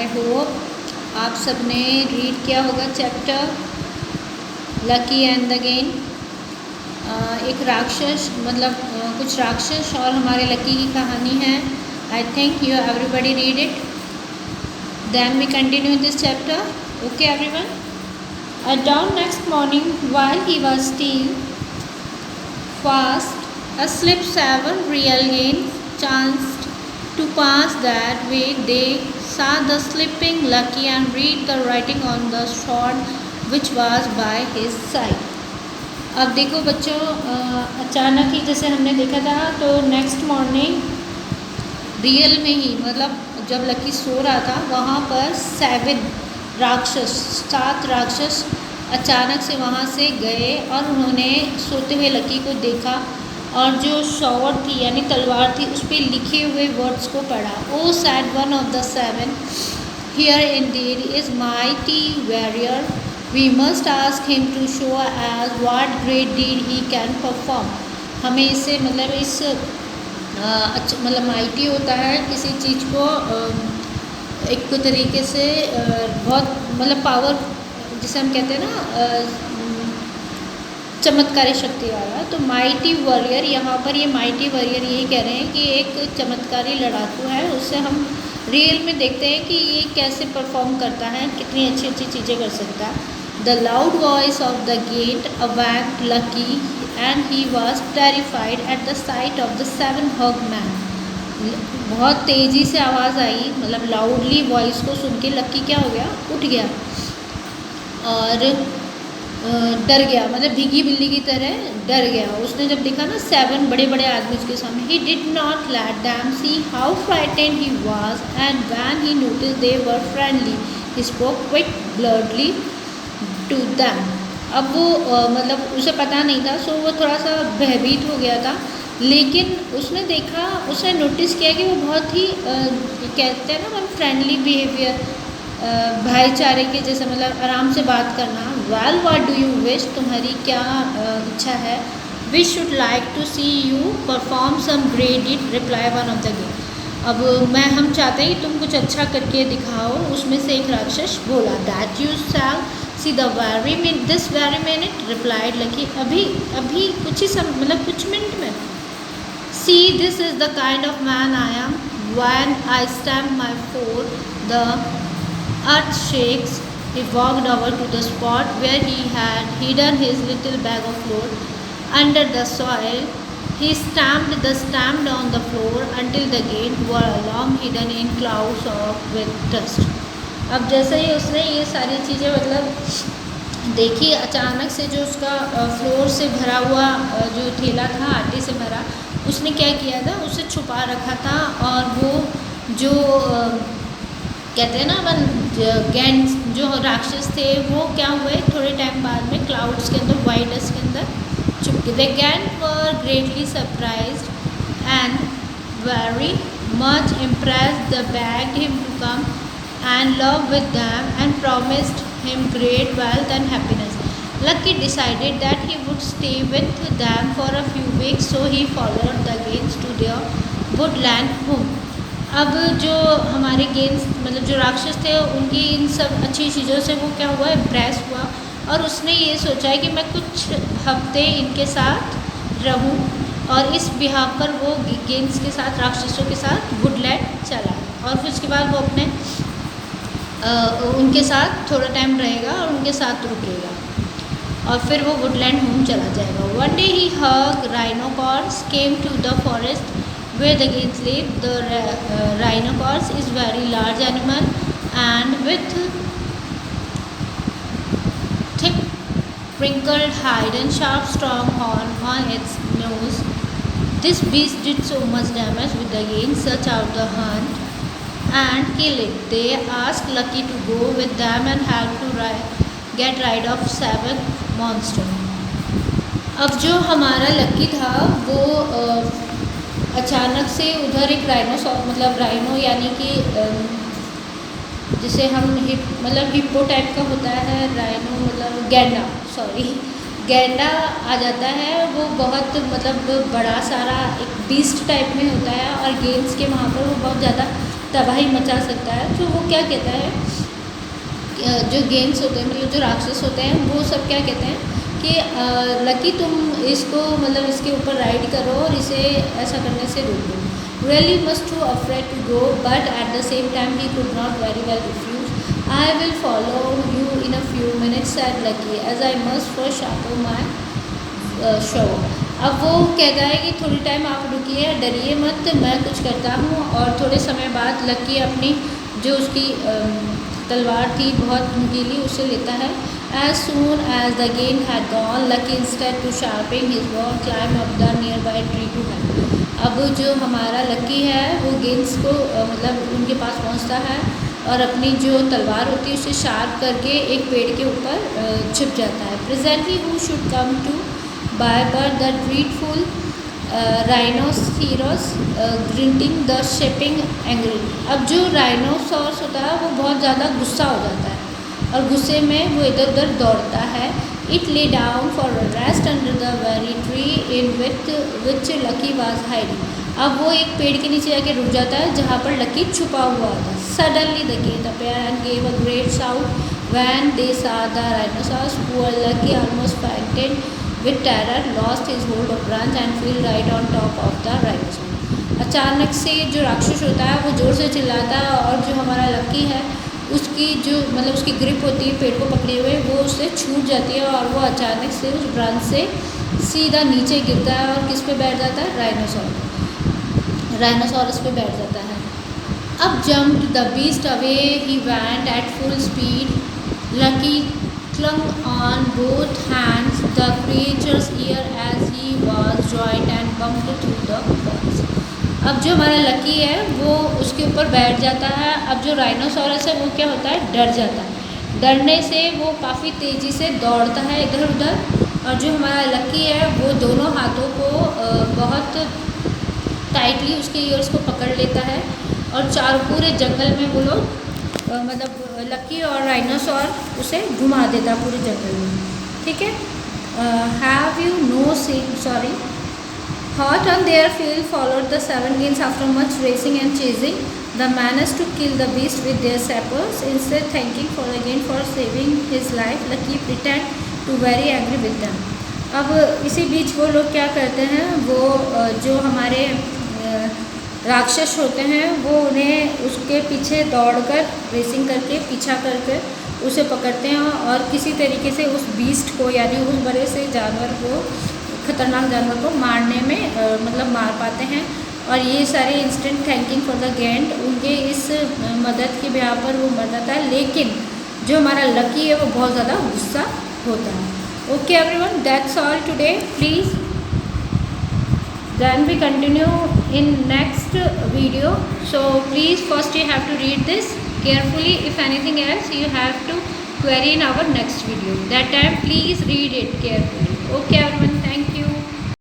I hope आप सबने read किया होगा chapter lucky and the gain. एक राक्षस कुछ राक्षस और हमारे लकी की कहानी है। I think you everybody read it, then we continue this chapter. Okay everyone. At dawn next morning, while he was still fast asleep, 7 real gains chanced to pass that way. They saw the sleeping Lucky and read the writing on the sword which was by his side. अब देखो बच्चों, अचानक ही जैसे हमने देखा था तो next morning real में ही जब लकी सो रहा था वहाँ पर 7 राक्षस अचानक से वहाँ से गए और उन्होंने सोते हुए लकी को देखा और जो शॉर्ड थी यानी तलवार थी उस पर लिखे हुए वर्ड्स को पढ़ा। O said one of the 7, here indeed is mighty warrior, we must ask him to show us what great deed he can perform. हमें इससे माइटी होता है किसी चीज़ को एक तरीके से बहुत पावर, जिसे हम कहते हैं ना चमत्कारी शक्ति वाला। तो माइटी वॉरियर, यहाँ पर ये माइटी वॉरियर यही कह रहे हैं कि एक चमत्कारी लड़ाकू है। उससे हम रियल में देखते हैं कि ये कैसे परफॉर्म करता है, कितनी अच्छी अच्छी चीज़ें कर सकता है। The loud voice of the gate awaked Lucky and he was terrified at the sight of the 7 huge man. बहुत तेज़ी से आवाज़ आई, लाउडली वॉइस को सुन के लकी क्या हो गया, उठ गया और डर गया, भीगी बिल्ली की तरह डर गया। उसने जब देखा ना 7 बड़े बड़े आदमी उसके सामने, he did not let them see how frightened he was and when he notice they were friendly he spoke quick boldly to them. अब वो उसे पता नहीं था, सो वो थोड़ा सा भयभीत हो गया था, लेकिन उसने देखा, उसने नोटिस किया कि वो बहुत ही कहते हैं ना फ्रेंडली बिहेवियर, भाईचारे के जैसे आराम से बात करना। Well what do you wish, तुम्हारी क्या इच्छा है। We should like to see you perform some great deed, reply one of the game. अब हम चाहते हैं कि तुम कुछ अच्छा करके दिखाओ, उसमें से एक राक्षस बोला। That you shall see this very minute, replied lucky. अभी कुछ ही कुछ मिनट में। See this is the kind of man I am, when I stamp my four the earth shakes. He walked over to the spot where he had hidden his little bag of flour under the soil. He stamped on the floor until the gates were long hidden in clouds of wet dust. अब जैसे ही उसने ये सारी चीज़ें देखी, अचानक से जो उसका फ्लोर से भरा हुआ जो थैला था आटे से भरा, उसने क्या किया था, उसे छुपा रखा था। और वो जो कहते हैं ना गैंड जो राक्षस थे वो क्या हुए, थोड़े टाइम बाद में क्लाउड्स के अंदर, वाइट डस्ट के अंदर छुप गए। The gander greatly surprised and very much impressed. The begged him to come and live with them and promised him great wealth and happiness. Lucky decided that he would stay with them for a few weeks, so he followed the gains to their woodland home. अब जो हमारे gains जो राक्षस थे उनकी इन सब अच्छी चीज़ों से वो क्या हुआ, इम्प्रेस हुआ और उसने ये सोचा है कि मैं कुछ हफ्ते इनके साथ रहूं। और इस बिहाव पर वो गेंस के साथ, राक्षसों के साथ वुडलैंड चला और फिर उसके बाद वो अपने उनके साथ थोड़ा टाइम रहेगा और उनके साथ रुकेगा और फिर वो वुडलैंड होम चला जाएगा। One day he hug rhinoceros came to the forest where the gains live. The rhinoceros is very large animal and with thick wrinkled hide and sharp strong horn on its nose. This beast did so much damage with the gains, search out the hunt and kill it. They asked Lucky to go with them and help to get rid of 7 monster. अब जो हमारा lucky था वो अचानक से उधर एक rhino यानी कि जिसे हम हिप्पो टाइप का होता है, राइनो गैंडा आ जाता है। वो बहुत बड़ा सारा एक बीस्ट टाइप में होता है और गेम्स के वहाँ पर वो बहुत ज़्यादा तबाही मचा सकता है। तो वो क्या कहता है, जो गेंस होते हैं मतलब जो राक्षस होते हैं वो सब क्या कहते हैं कि लकी तुम इसको मतलब इसके ऊपर राइड करो और इसे ऐसा करने से रोको। Really was too afraid to go, but at the same time he could not very well refuse. I will follow you in a few minutes, said Lucky, as I must first sharpen my show. अब वो कहता है कि थोड़ी time आप रुकिए, डरिए मत, मैं कुछ करता हूँ। और थोड़े समय बाद लकी अपनी जो उसकी तलवार थी बहुत नुकीली उसे लेता है। As soon as the game had gone, Lucky instead to sharpen his bow climbed up the nearby tree to hide. अब जो हमारा लकी है वो गेंस को मतलब उनके पास पहुंचता है और अपनी जो तलवार होती है उसे शार्प करके एक पेड़ के ऊपर छिप जाता है। Presently who should come to by but the dreadful rhinoceros grunting the shaping angry. अब जो राइनोसॉर्स होता है वो बहुत ज़्यादा गुस्सा हो जाता है और गुस्से में वो इधर उधर दौड़ता है। It lay down for a rest under the very tree in which Lucky was hiding. अब वो एक पेड़ के नीचे जाके रुक जाता है जहाँ पर लकी छुपा हुआ था। Suddenly the king appeared and gave a great shout when they saw the rhinoceros. Poor Lucky almost fainted with terror, lost his hold of branch and fell right on top of the rhinoceros. अचानक से जो राक्षस होता है वो ज़ोर से चिल्लाता है और जो हमारा लकी है उसकी जो मतलब उसकी ग्रिप होती है पेड़ को पकड़े हुए वो उससे छूट जाती है और वो अचानक से उस ब्रांच से सीधा नीचे गिरता है और किस पे बैठ जाता है, राइनोसॉरस पे बैठ जाता है। अब jumped the beast away he वैंट at full speed, lucky clung on both hands the creature's ear as he was joined and bumped through the forest. अब जो हमारा लकी है वो उसके ऊपर बैठ जाता है। अब जो राइनोसॉरस है वो क्या होता है, डर जाता है। डरने से वो काफ़ी तेज़ी से दौड़ता है इधर उधर और जो हमारा लकी है वो दोनों हाथों को बहुत टाइटली उसके ईयर्स को पकड़ लेता है और चारों पूरे जंगल में वो लोग मतलब लकी और राइनोसॉर उसे घुमा देता पूरे जंगल में। ठीक है, have you know sorry hot on their field followed the 7 gains after much racing and chasing. The managed to kill the beast with their sabers. Instead thanking for again for saving his life, Lucky pretend to very angry with them. अब इसी बीच वो लोग क्या करते हैं, वो जो हमारे राक्षस होते हैं वो उन्हें उसके पीछे दौड़कर रेसिंग करके पीछा करके उसे पकड़ते हैं और किसी तरीके से उस बीस्ट को यानी उस बड़े से जानवर को, खतरनाक जानवर को मारने में मतलब मार पाते हैं। और ये सारे instant thanking for the gained उनके इस मदद के बिहार पर वो मर जाता है, लेकिन जो हमारा लकी है वो बहुत ज़्यादा गुस्सा होता है। Okay everyone, that's all today. Please then we continue in next video, so please first you have to read this carefully. If anything else you have to query in our next video, that time please read it carefully. Okay everyone.